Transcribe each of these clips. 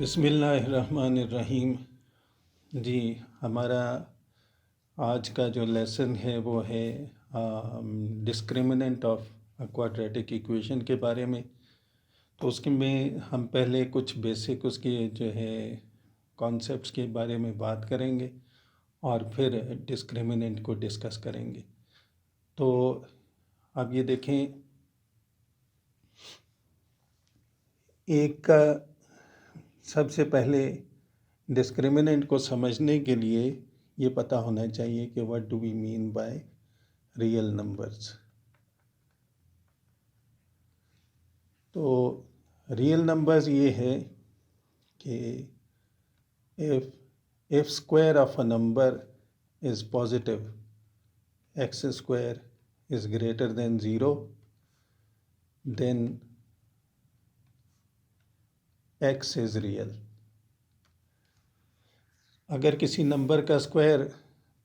बिस्मिल्लाहिर्रहमानिर्रहीम। जी, हमारा आज का जो लेसन है वो है डिस्क्रिमिनेंट ऑफ क्वाड्रेटिक इक्वेशन के बारे में। तो उसके में हम पहले कुछ बेसिक उसके जो है कॉन्सेप्ट्स के बारे में बात करेंगे और फिर डिस्क्रिमिनेंट को डिस्कस करेंगे। तो अब ये देखें, एक सबसे पहले डिस्क्रिमिनेंट को समझने के लिए ये पता होना चाहिए कि what do we mean by real numbers. तो रियल नंबर्स ये है कि if square of a number is positive, x square is greater than 0, then x is real. अगर किसी नंबर का स्क्वायर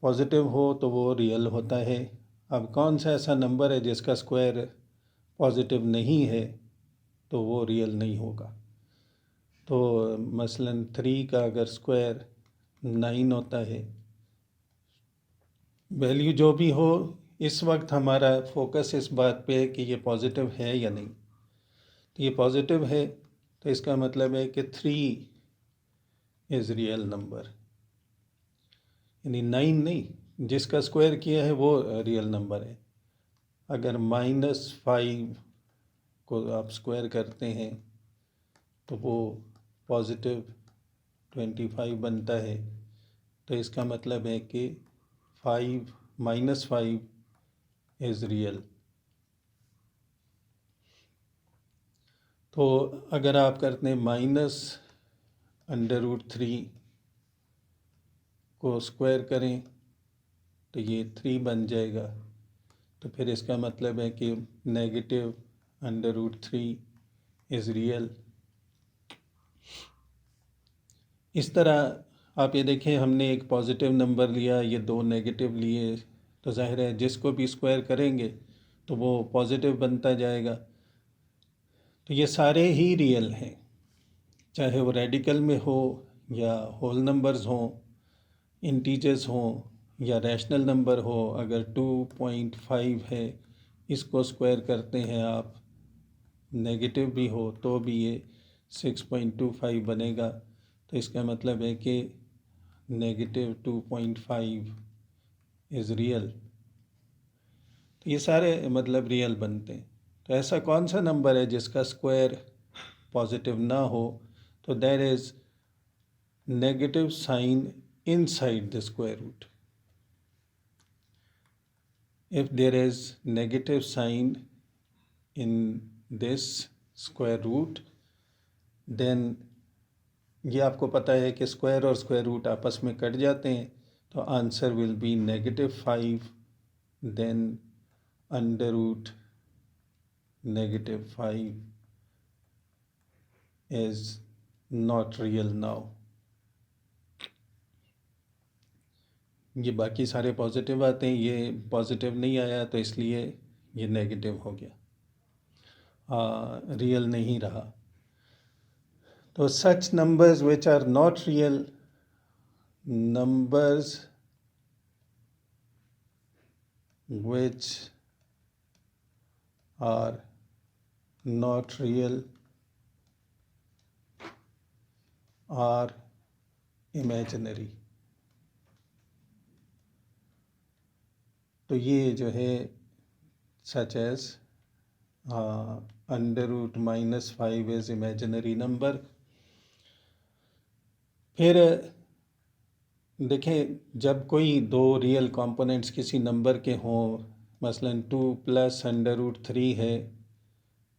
पॉजिटिव हो तो वो रियल होता है। अब कौन सा ऐसा नंबर है जिसका स्क्वायर पॉजिटिव नहीं है तो वो रियल नहीं होगा। तो मसलन 3 का अगर स्क्वायर 9 होता है, वैल्यू जो भी हो, इस वक्त हमारा फोकस इस बात पे है कि ये पॉजिटिव है या नहीं। तो ये पॉजिटिव है तो इसका मतलब है कि 3 इज़ रियल नंबर, यानी 9 नहीं, जिसका स्क्वायर किया है वो रियल नंबर है। अगर -5 को आप स्क्वायर करते हैं तो वो पॉजिटिव 25 बनता है। तो इसका मतलब है कि -5 इज़ रियल। तो अगर आप करते हैं -√3 को स्क्वायर करें तो ये 3 बन जाएगा। तो फिर इसका मतलब है कि -√3 इज़ रियल। इस तरह आप ये देखें, हमने एक पॉजिटिव नंबर लिया, ये 2 नेगेटिव लिए, तो जाहिर है जिसको भी स्क्वायर करेंगे तो वो पॉजिटिव बनता जाएगा। तो ये सारे ही रियल हैं, चाहे वो रेडिकल में हो या होल नंबर्स हों, इंटीजर्स हों या रैशनल नंबर हो। अगर 2.5 है, इसको स्क्वायर करते हैं आप, नेगेटिव भी हो तो भी ये 6.25 बनेगा। तो इसका मतलब है कि -2.5 इज़ रियल। तो ये सारे मतलब रियल बनते हैं। तो ऐसा कौन सा नंबर है जिसका स्क्वायर पॉजिटिव ना हो? तो there is negative sign inside the square root. If there is negative sign in this square root, then ये आपको पता है कि स्क्वायर और स्क्वायर रूट आपस में कट जाते हैं, तो answer will be -5, then √-5 is not real now. ये बाकी सारे पॉजिटिव आते हैं, ये पॉजिटिव नहीं आया तो इसलिए ये नेगेटिव हो गया, रियल नहीं रहा। तो such numbers which are not real, numbers which are not real are imaginary. तो ये जो है such as √-5 is imaginary number. फिर देखें, जब कोई 2 रियल कंपोनेंट्स किसी नंबर के हों, मसलन 2 + √3 है,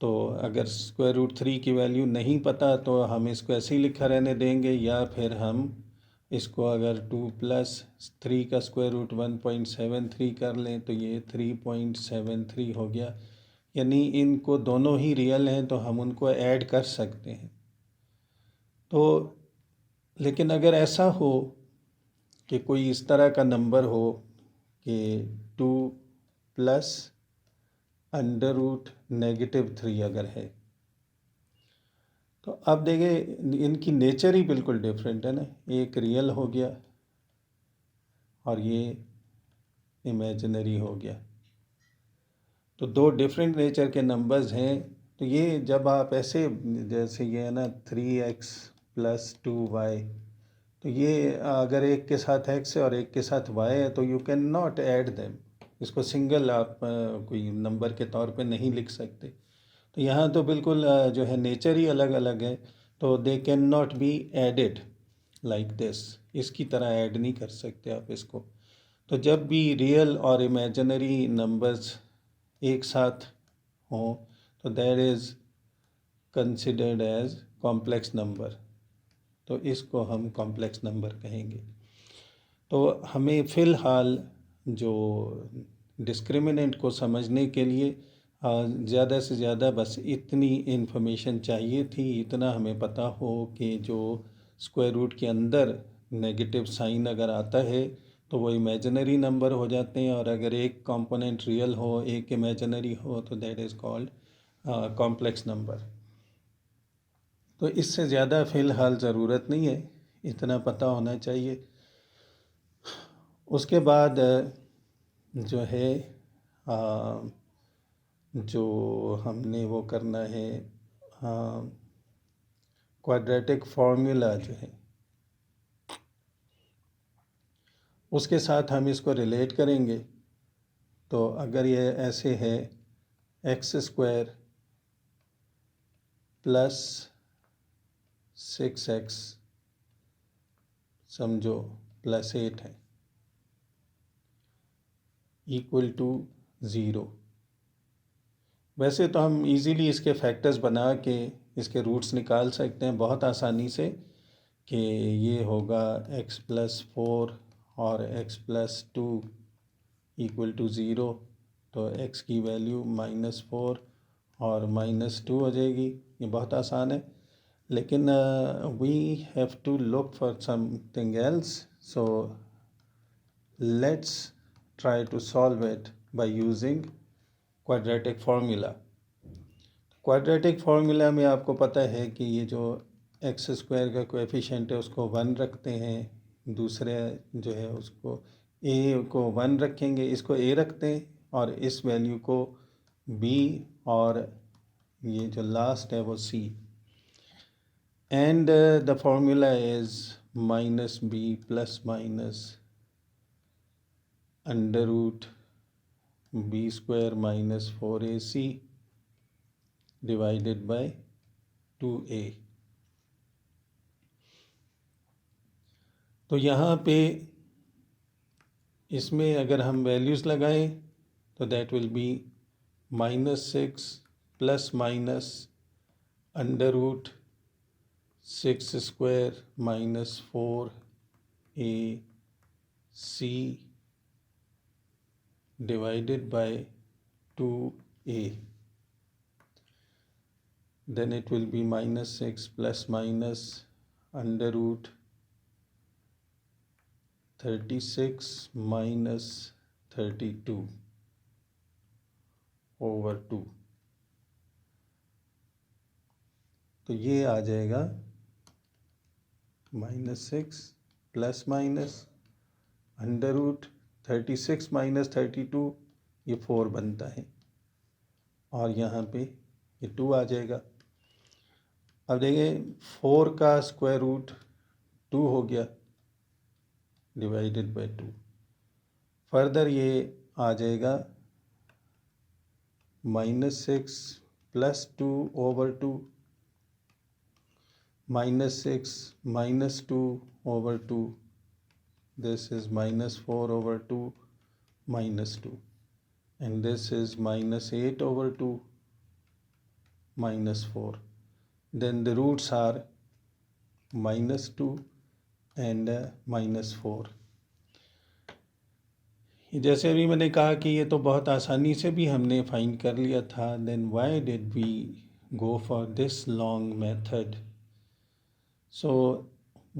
तो अगर √3 की वैल्यू नहीं पता तो हम इसको ऐसे ही लिखा रहने देंगे, या फिर हम इसको अगर 2 + 3 का स्क्वायर रूट 1.73 कर लें तो ये 3.73 हो गया। यानी इनको दोनों ही रियल हैं तो हम उनको ऐड कर सकते हैं। तो लेकिन अगर ऐसा हो कि कोई इस तरह का नंबर हो कि 2 + √-3 अगर है, तो अब देखें इनकी नेचर ही बिल्कुल डिफरेंट है ना, एक रियल हो गया और ये इमेजिनरी हो गया। तो दो डिफरेंट नेचर के नंबर्स हैं। तो ये जब आप ऐसे, जैसे ये है ना 3x + 2y, तो ये अगर एक के साथ x है और एक के साथ y है तो you can not add them. इसको सिंगल आप कोई नंबर के तौर पे नहीं लिख सकते। तो यहाँ तो बिल्कुल जो है नेचर ही अलग अलग है, तो they can not be added like this. इसकी तरह ऐड नहीं कर सकते आप इसको। तो जब भी रियल और इमेजिनरी नंबर्स एक साथ हों तो that is considered as complex number. तो इसको हम कॉम्प्लेक्स नंबर कहेंगे। तो हमें फ़िलहाल जो डिस्क्रिमिनेंट को समझने के लिए ज़्यादा से ज़्यादा बस इतनी इन्फॉर्मेशन चाहिए थी। इतना हमें पता हो कि जो स्क्वायर रूट के अंदर नेगेटिव साइन अगर आता है तो वो इमेजिनरी नंबर हो जाते हैं, और अगर एक कंपोनेंट रियल हो एक इमेजिनरी हो तो that is called complex number. तो इससे ज़्यादा फ़िलहाल ज़रूरत नहीं है, इतना पता होना चाहिए। उसके बाद जो है जो हमने वो करना है, क्वाड्रेटिक फार्मूला जो है उसके साथ हम इसको रिलेट करेंगे। तो अगर ये ऐसे है x² + 6x समझो +8 है = 0। वैसे तो हम इजीली इसके फैक्टर्स बना के इसके रूट्स निकाल सकते हैं बहुत आसानी से, कि ये होगा x+4 और x+2 = 0। तो x की वैल्यू -4 और -2 हो जाएगी। ये बहुत आसान है, लेकिन we have to look for something else. So let's try to solve it by using quadratic formula. Quadratic formula में आपको पता है कि ये जो x² का कोएफिशिएंट है उसको 1 रखते हैं, दूसरे जो है उसको a को 1 रखेंगे, इसको a रखते हैं और इस वैल्यू को b, और ये जो लास्ट है वो c। And the formula is -b + (√b² - 4ac) divided by 2a। तो यहाँ पे इसमें अगर हम वैल्यूज़ लगाएं तो that will be -6 + (√6² - 4ac) divided by 2a. Then it will be -6 + (36 - 32) over 2। तो ये आ जाएगा -6 + (36 - 32), ये 4 बनता है, और यहाँ पे ये 2 आ जाएगा। अब देखें 4 का स्क्वायर रूट 2 हो गया डिवाइडेड बाय 2। फर्दर ये आ जाएगा -6 + 2 over 2, -6 - 2 over 2, this is -4 over 2 -2, and this is -8 over 2 -4. Then the roots are -2 and -4। जैसे अभी मैंने कहा कि ये तो बहुत आसानी से भी हमने फाइंड कर लिया था। Then why did we go for this long method? So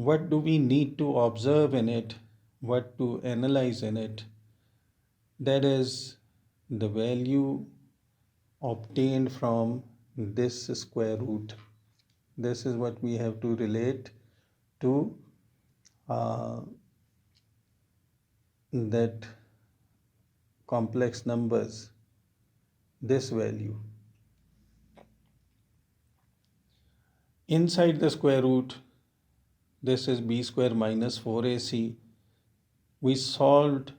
what do we need to observe in it, what to analyze in it? That is the value obtained from this square root. this is what we have to relate to that complex numbers, this value. Inside the square root, this is b square minus 4ac. We solved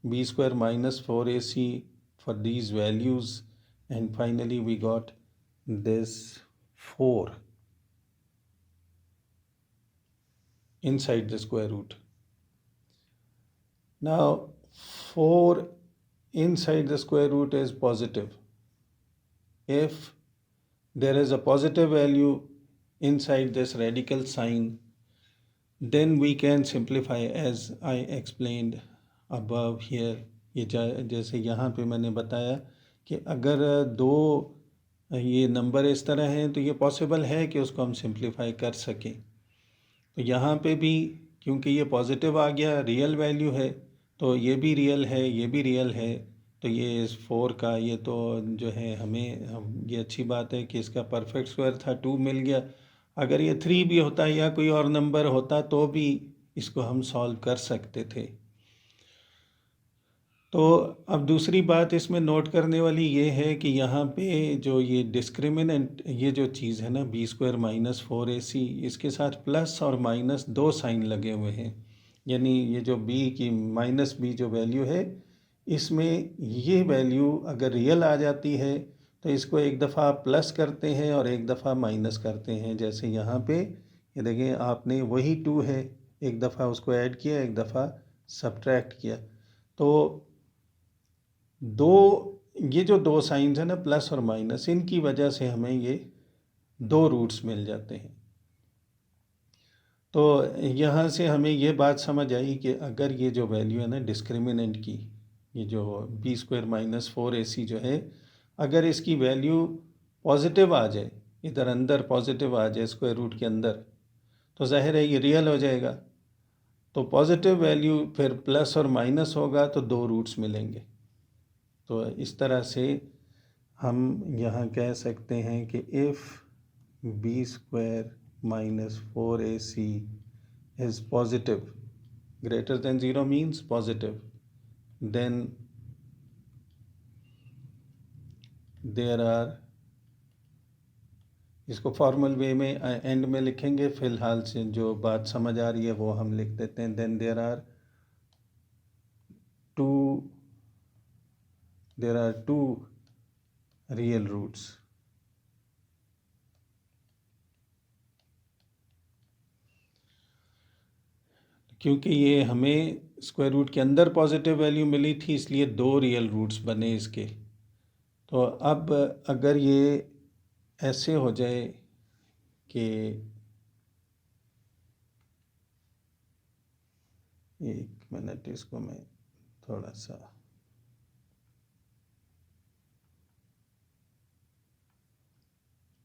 b square minus 4ac for these values, and finally we got this 4 inside the square root. Now 4 inside the square root is positive. If there is a positive value inside this radical sign, then we can simplify as I explained above here. ये जैसे यहाँ पे मैंने बताया कि अगर दो ये नंबर इस तरह हैं तो ये पॉसिबल है कि उसको हम सिंप्लीफाई कर सकें. तो यहाँ पे भी क्योंकि ये पॉजिटिव आ गया, रियल वैल्यू है, तो ये भी रियल है, ये भी रियल है, तो ये इस 4 का ये तो जो है हमें ये अच्छी बात है कि इसका परफेक्ट स्क्वायर था, 2 मिल गया. अगर ये 3 भी होता या कोई और नंबर होता तो भी इसको हम सॉल्व कर सकते थे. तो अब दूसरी बात इसमें नोट करने वाली ये है कि यहाँ पे जो ये डिस्क्रिमिनेंट ये जो चीज़ है ना बी स्क्वायर माइनस 4ac, इसके साथ प्लस और माइनस 2 साइन लगे हुए हैं. यानी ये जो b की माइनस b जो वैल्यू है, इसमें ये वैल्यू अगर रियल आ जाती है तो इसको एक दफ़ा प्लस करते हैं और एक दफ़ा माइनस करते हैं. जैसे यहाँ पे ये देखें, आपने वही 2 है, एक दफ़ा उसको ऐड किया, एक दफ़ा सब्ट्रैक्ट किया. तो ये जो 2 साइंस है ना प्लस और माइनस, इनकी वजह से हमें ये 2 रूट्स मिल जाते हैं. तो यहाँ से हमें ये बात समझ आई कि अगर ये जो वैल्यू है ना डिस्क्रिमिनेंट की, ये जो बी स्क्वायर माइनस 4ac जो है, अगर इसकी वैल्यू पॉजिटिव आ जाए, इधर अंदर पॉजिटिव आ जाए स्क्वायर रूट के अंदर, तो जाहिर है ये रियल हो जाएगा. तो पॉजिटिव वैल्यू फिर प्लस और माइनस होगा तो 2 रूट्स मिलेंगे. तो इस तरह से हम यहाँ कह सकते हैं कि if b square minus 4ac is positive, greater than 0 means positive, then there are, इसको फॉर्मल वे में एंड में लिखेंगे, फ़िलहाल से जो बात समझ आ रही है वो हम लिख देते हैं. Then there are two real roots. क्योंकि ये हमें स्क्वायर रूट के अंदर पॉजिटिव वैल्यू मिली थी, इसलिए 2 रियल रूट्स बने इसके. तो अब अगर ये ऐसे हो जाए कि एक मिनट, इसको मैं थोड़ा सा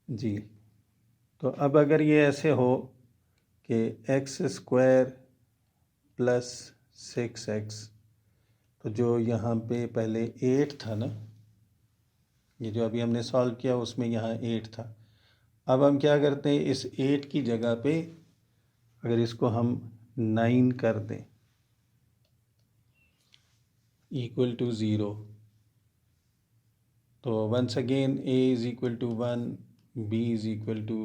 जी, तो अब अगर ये ऐसे हो कि एक्स स्क्वायर प्लस 6x, तो जो यहाँ पे पहले 8 था ना, ये जो अभी हमने सॉल्व किया उसमें यहाँ 8 था. अब हम क्या करते हैं, इस 8 की जगह पे अगर इसको हम 9 कर दें इक्वल टू 0, तो once again a is equal to 1, b is equal to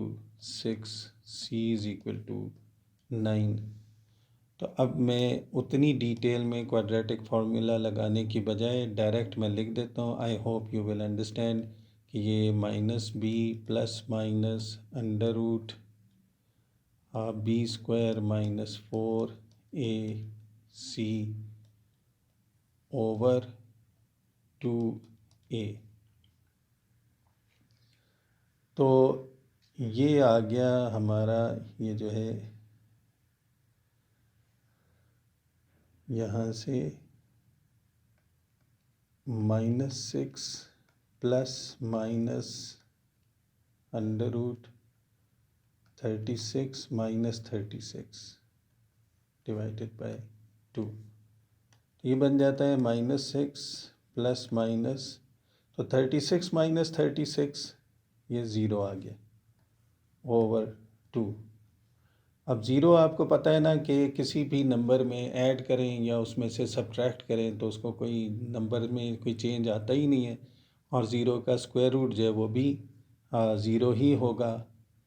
6, c is equal to 9. तो अब मैं उतनी डिटेल में क्वाड्रेटिक फार्मूला लगाने की बजाय डायरेक्ट मैं लिख देता हूँ. I hope you will understand कि ये minus b plus minus under root b square minus 4ac over 2a. तो ये आ गया हमारा, ये जो है यहाँ से -6 plus minus under root 36 minus 36 divided by 2. तो ये बन जाता है -6 प्लस माइनस, तो 36 माइनस 36 ये 0 आ गया. ओवर 2। अब ज़ीरो आपको पता है ना कि किसी भी नंबर में ऐड करें या उसमें से सब्ट्रैक्ट करें तो उसको कोई नंबर में कोई चेंज आता ही नहीं है, और ज़ीरो का स्क्वायर रूट जो है वो भी ज़ीरो ही होगा।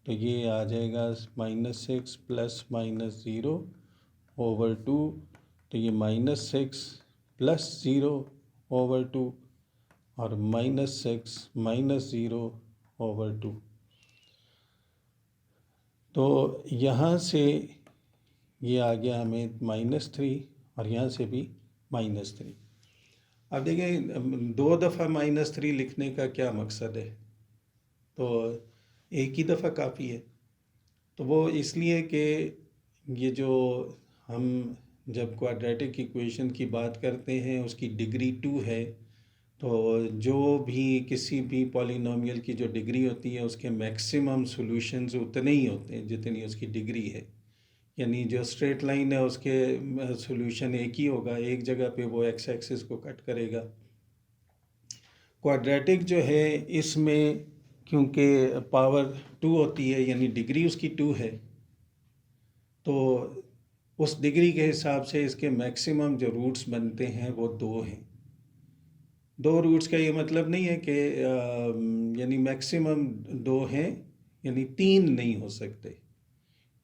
तो ये आ जाएगा -6 प्लस -0 ओवर 2। तो ये -6 प्लस 0 ओवर 2 और -6 -0 ओवर 2। तो यहाँ से ये आ गया हमें -3 और यहाँ से भी -3। अब देखें 2 दफ़ा -3 लिखने का क्या मकसद है, तो एक ही दफ़ा काफ़ी है। तो वो इसलिए कि ये जो हम जब क्वाड्रेटिक इक्वेशन की बात करते हैं उसकी डिग्री 2 है, तो जो भी किसी भी पॉलिनोमियल की जो डिग्री होती है उसके मैक्सिमम सॉल्यूशंस उतने ही होते हैं जितनी उसकी डिग्री है। यानी जो स्ट्रेट लाइन है उसके सॉल्यूशन एक ही होगा, एक जगह पे वो एक्स एक्सिस को कट करेगा। क्वाड्रेटिक जो है इसमें क्योंकि पावर 2 होती है यानी डिग्री उसकी 2 है, तो उस डिग्री के हिसाब से इसके मैक्सिमम जो रूट्स बनते हैं वो 2 हैं। 2 रूट्स का ये मतलब नहीं है कि यानी मैक्सिमम 2 हैं, यानी 3 नहीं हो सकते।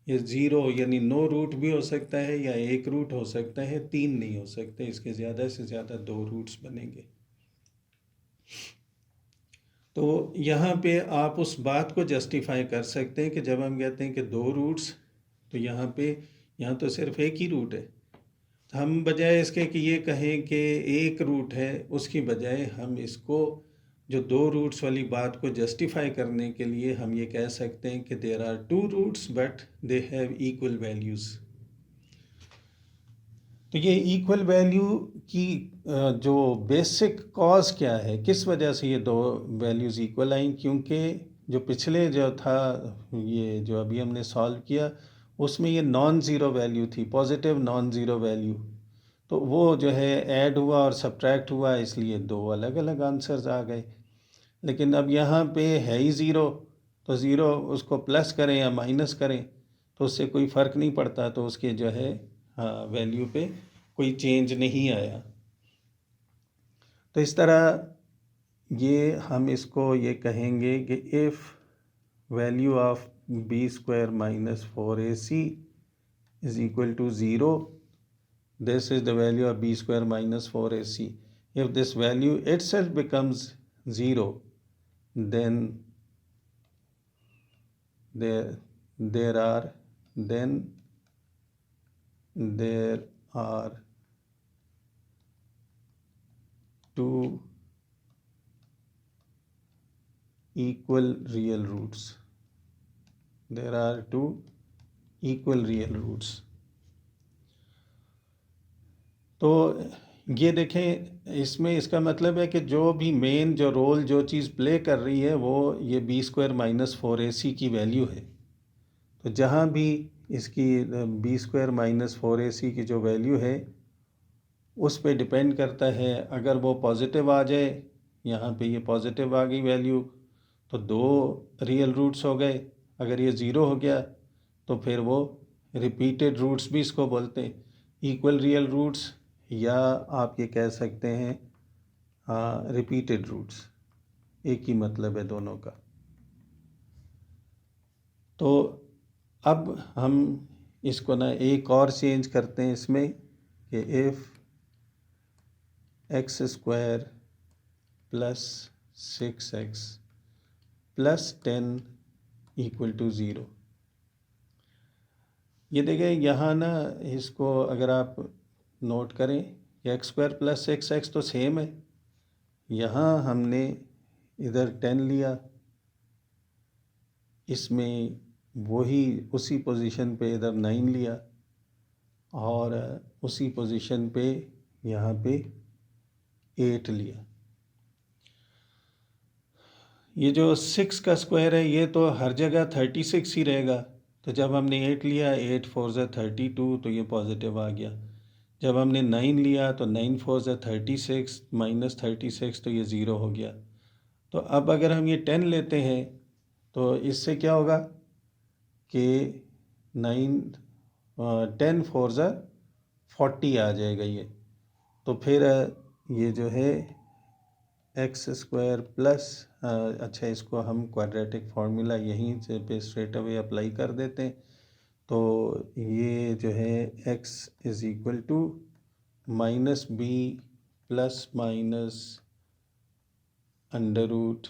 ये 0 यानी नो रूट भी हो सकता है या एक रूट हो सकता है, 3 नहीं हो सकते। इसके ज़्यादा से ज़्यादा 2 रूट्स बनेंगे। तो यहाँ पे आप उस बात को जस्टिफाई कर सकते हैं कि जब हम कहते हैं कि 2 रूट्स, तो यहाँ तो सिर्फ एक ही रूट है। हम बजाय इसके कि ये कहें कि एक रूट है, उसकी बजाय हम इसको जो 2 रूट्स वाली बात को जस्टिफाई करने के लिए हम ये कह सकते हैं कि there are 2 roots but they have equal values. तो ये इक्वल वैल्यू की जो बेसिक कॉज क्या है, किस वजह से ये 2 वैल्यूज़ इक्वल आई, क्योंकि जो पिछले जो था ये जो अभी हमने सॉल्व किया उसमें ये नॉन ज़ीरो वैल्यू थी, पॉजिटिव नॉन ज़ीरो वैल्यू। तो वो जो है ऐड हुआ और सब्ट्रैक्ट हुआ, इसलिए 2 अलग अलग आंसर्स आ गए। लेकिन अब यहाँ पे है ही ज़ीरो, तो ज़ीरो उसको प्लस करें या माइनस करें तो उससे कोई फ़र्क नहीं पड़ता, तो उसके जो है वैल्यू पे कोई चेंज नहीं आया। तो इस तरह ये हम इसको ये कहेंगे कि if value of b² - 4ac is equal to 0, this is the value of b² - 4ac. If this value itself becomes 0, then there are two equal real roots. There are two equal real roots. तो ये देखें, इसमें इसका मतलब है कि जो भी मेन जो रोल जो चीज़ प्ले कर रही है वो ये b² - 4ac की वैल्यू है। तो जहाँ भी इसकी b² - 4ac की जो वैल्यू है उस पे डिपेंड करता है। अगर वो पॉजिटिव आ जाए, यहाँ पे ये पॉजिटिव आ गई वैल्यू, तो 2 रियल रूट्स हो गए। अगर ये 0 हो गया तो फिर वो रिपीटेड रूट्स भी इसको बोलते हैं, इक्वल रियल रूट्स, या आप ये कह सकते हैं रिपीटेड रूट्स, एक ही मतलब है दोनों का। तो अब हम इसको ना एक और चेंज करते हैं इसमें कि if x² + 6x + 10 equal to 0। ये देखें यहाँ ना, इसको अगर आप नोट करें कि x² + 6x तो सेम है। यहाँ हमने इधर 10 लिया, इसमें वही उसी पोजीशन पे इधर 9 लिया, और उसी पोजीशन पे यहाँ पे 8 लिया। ये जो 6 का स्क्वायर है ये तो हर जगह 36 ही रहेगा। तो जब हमने 8 लिया, 8 × 4 = 32, तो ये पॉजिटिव आ गया। जब हमने 9 लिया तो 9 × 4 = 36 - 36, तो ये 0 हो गया। तो अब अगर हम ये 10 लेते हैं तो इससे क्या होगा, के 10 4 ज़ा 40 आ जाएगा ये। तो फिर ये जो है एक्स स्क्वायर प्लस, अच्छा इसको हम क्वाड्रेटिक फार्मूला यहीं से पे स्ट्रेट अवे अप्लाई कर देते हैं। तो ये जो है x is equal to minus b plus minus under root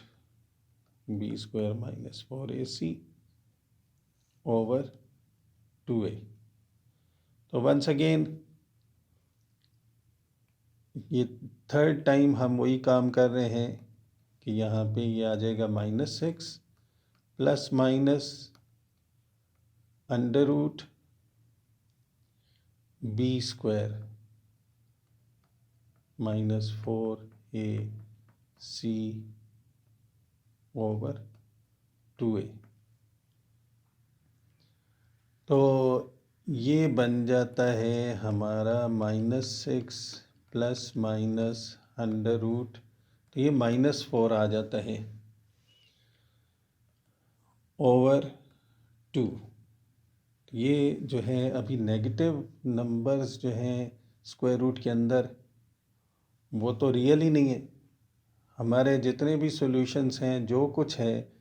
b square minus 4ac over 2a। तो वंस अगेन ये थर्ड टाइम हम वही काम कर रहे हैं कि यहाँ पे ये आ जाएगा -6 plus minus under root b square minus 4ac over 2a। तो ये बन जाता है हमारा -6 प्लस माइनस अंडर रूट, तो ये -4 आ जाता है ओवर 2। ये जो है अभी नेगेटिव नंबर्स जो हैं स्क्वायर रूट के अंदर, वो तो रियल ही नहीं है। हमारे जितने भी सॉल्यूशंस हैं, जो कुछ है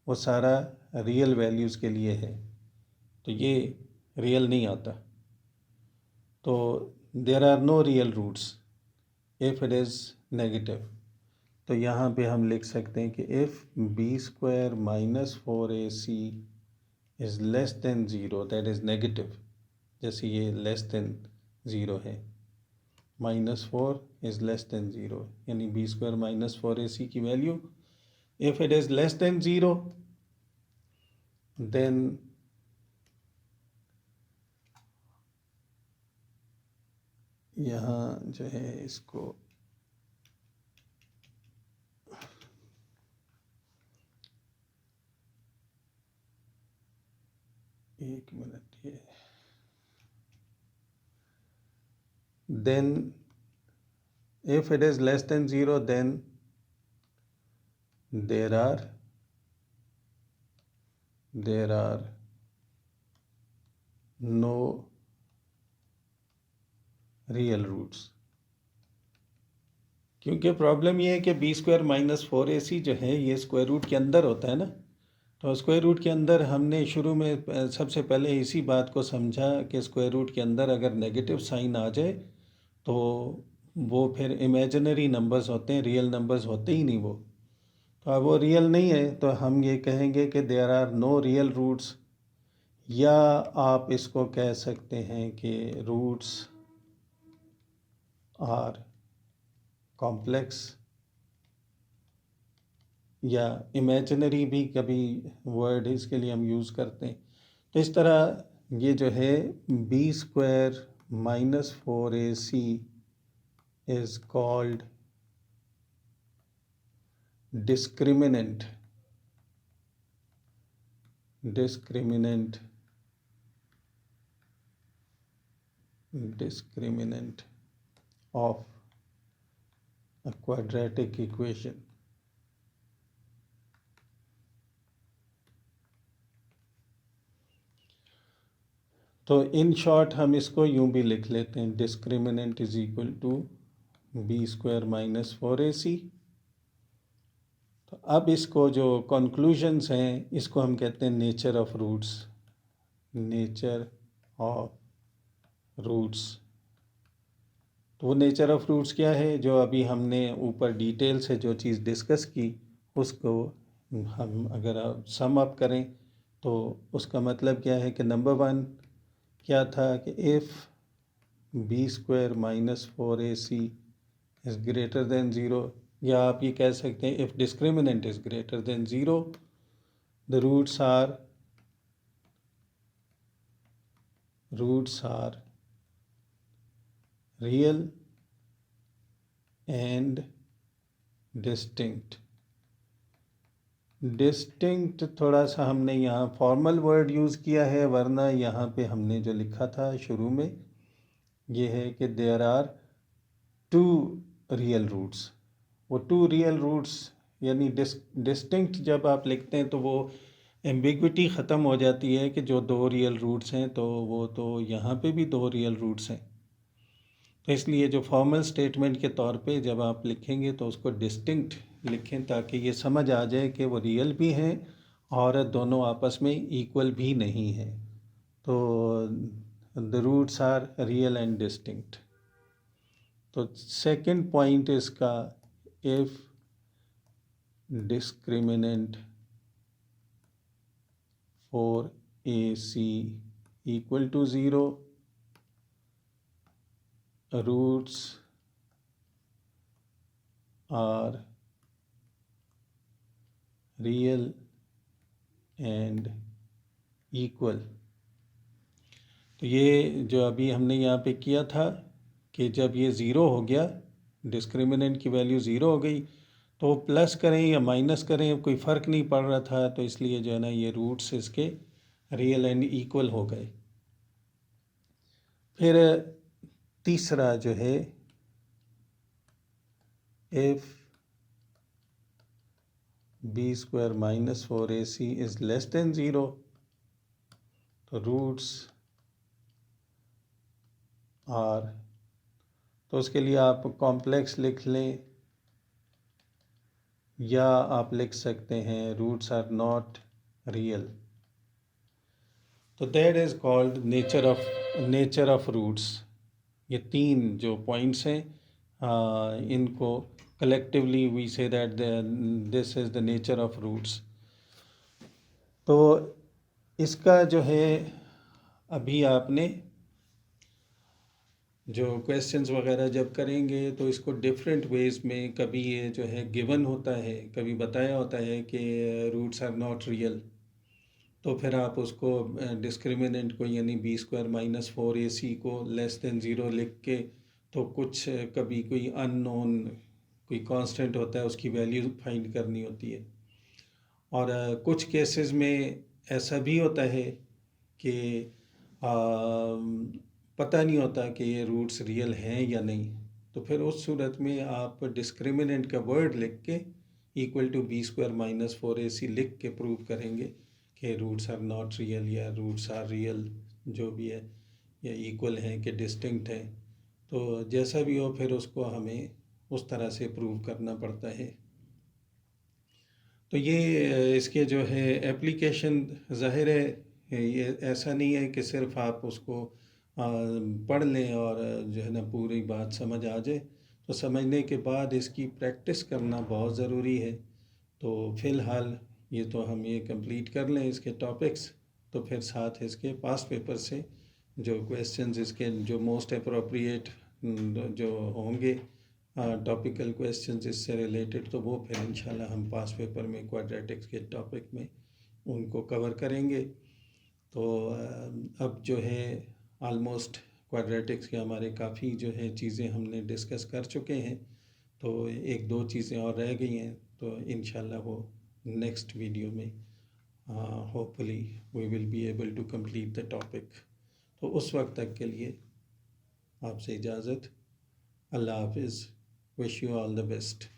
वो सारा रियल वैल्यूज़ के लिए है, तो ये रियल नहीं आता। तो there are no real roots if it is negative. तो यहाँ पे हम लिख सकते हैं कि if b square minus 4ac is less than zero, that is negative, जैसे ये लेस देन ज़ीरो है, -4 इज़ लेस देन ज़ीरो, यानी बी स्क्वायर माइनस 4ac की value if it is less than zero, then यहाँ जो है इसको एक मिनट, ये then if it is less than 0, then there are no real roots। क्योंकि प्रॉब्लम ये है कि बी स्क्वायर माइनस 4ac जो है ये स्क्वायर रूट के अंदर होता है ना। तो स्क्वायर रूट के अंदर हमने शुरू में सबसे पहले इसी बात को समझा कि स्क्वायर रूट के अंदर अगर नेगेटिव साइन आ जाए तो वो फिर इमेजिनरी नंबर्स होते हैं, रियल नंबर्स होते ही नहीं वो। तो अब वो रियल नहीं है तो हम ये कहेंगे कि there are no real roots, या आप इसको कह सकते हैं कि रूट्स आर कॉम्प्लेक्स, या इमेजिनरी भी कभी वर्ड इसके लिए हम यूज़ करते हैं। तो इस तरह ये जो है b square minus 4ac is called discriminant of a quadratic equation। तो इन शॉर्ट हम इसको यूं भी लिख लेते हैं, discriminant is equal to b square minus 4ac। तो अब इसको जो कंक्लूजन्स हैं इसको हम कहते हैं nature of roots. Nature of roots, तो वो नेचर ऑफ रूट्स क्या है, जो अभी हमने ऊपर डिटेल से जो चीज़ डिस्कस की उसको हम अगर सम अप करें तो उसका मतलब क्या है कि नंबर 1 क्या था कि if b square minus 4ac is greater than zero, या आप ये कह सकते हैं if discriminant is greater than zero, the roots are real and distinct. Distinct थोड़ा सा हमने यहाँ फॉर्मल वर्ड यूज़ किया है, वरना यहाँ पे हमने जो लिखा था शुरू में ये है कि देयर आर 2 रियल रूट्स। वो 2 रियल रूट्स यानी डिस्टिंक्ट जब आप लिखते हैं तो वो एम्बिग्विटी ख़त्म हो जाती है कि जो दो रियल रूट्स हैं तो वो तो यहाँ पे भी दो रियल रूट्स हैं। तो इसलिए जो फॉर्मल स्टेटमेंट के तौर पे जब आप लिखेंगे तो उसको डिस्टिंक्ट लिखें ताकि ये समझ आ जाए कि वो रियल भी हैं और दोनों आपस में इक्वल भी नहीं हैं। तो the roots are real and distinct. तो सेकंड पॉइंट इसका, if discriminant for AC equal to 0, roots are real and equal। तो ये जो अभी हमने यहाँ पे किया था कि जब ये ज़ीरो हो गया, डिस्क्रिमिनेंट की वैल्यू ज़ीरो हो गई, तो प्लस करें या माइनस करें कोई फ़र्क नहीं पड़ रहा था, तो इसलिए जो है ना ये रूट्स इसके रियल एंड इक्वल हो गए। फिर तीसरा जो है, if b square minus 4AC is less than zero, तो रूट्स आर, तो उसके लिए आप कॉम्प्लेक्स लिख लें या आप लिख सकते हैं रूट्स आर नॉट रियल। तो that is called nature of roots. ये तीन जो पॉइंट्स हैं इनको collectively we say that this is the nature of roots. तो इसका जो है अभी आपने जो क्वेश्चंस वगैरह जब करेंगे तो इसको डिफरेंट वेज में, कभी ये जो है गिवन होता है, कभी बताया होता है कि रूट्स आर नॉट रियल, तो फिर आप उसको डिस्क्रिमिनेंट को यानी बी स्क्वायर माइनस 4AC को लेस देन ज़ीरो लिख के, तो कुछ कभी कोई अननोन कोई कांस्टेंट होता है उसकी वैल्यू फाइंड करनी होती है। और कुछ केसेस में ऐसा भी होता है कि पता नहीं होता कि ये रूट्स रियल हैं या नहीं, तो फिर उस सूरत में आप डिस्क्रिमिनेंट का वर्ड लिख के equal to b square minus 4AC लिख के प्रूव करेंगे कि रूट्स आर नॉट रियल या रूट्स आर रियल, जो भी है, या इक्वल हैं कि डिस्टिंक्ट हैं। तो जैसा भी हो फिर उसको हमें उस तरह से प्रूव करना पड़ता है। तो ये इसके जो है एप्लीकेशन ज़ाहिर है, ये ऐसा नहीं है कि सिर्फ आप उसको पढ़ लें और जो है ना पूरी बात समझ आ जाए। तो समझने के बाद इसकी प्रैक्टिस करना बहुत ज़रूरी है। तो फ़िलहाल ये तो हम ये कंप्लीट कर लें इसके टॉपिक्स, तो फिर साथ इसके पास्ट पेपर से जो क्वेश्चंस इसके जो मोस्ट अप्रोप्रिएट जो होंगे टॉपिकल क्वेश्चंस इससे रिलेटेड, तो वो फिर इंशाल्लाह हम पास्ट पेपर में क्वाड्रेटिक्स के टॉपिक में उनको कवर करेंगे। तो अब जो है आलमोस्ट क्वाड्रेटिक्स के हमारे काफ़ी जो है चीज़ें हमने डिस्कस कर चुके हैं, तो एक दो चीज़ें और रह गई हैं, तो इंशाल्लाह वो नेक्स्ट वीडियो में hopefully we will be able to complete the topic. तो उस वक्त तक के लिए आपसे इजाज़त। अल्लाह हाफिज़। Wish you all the best.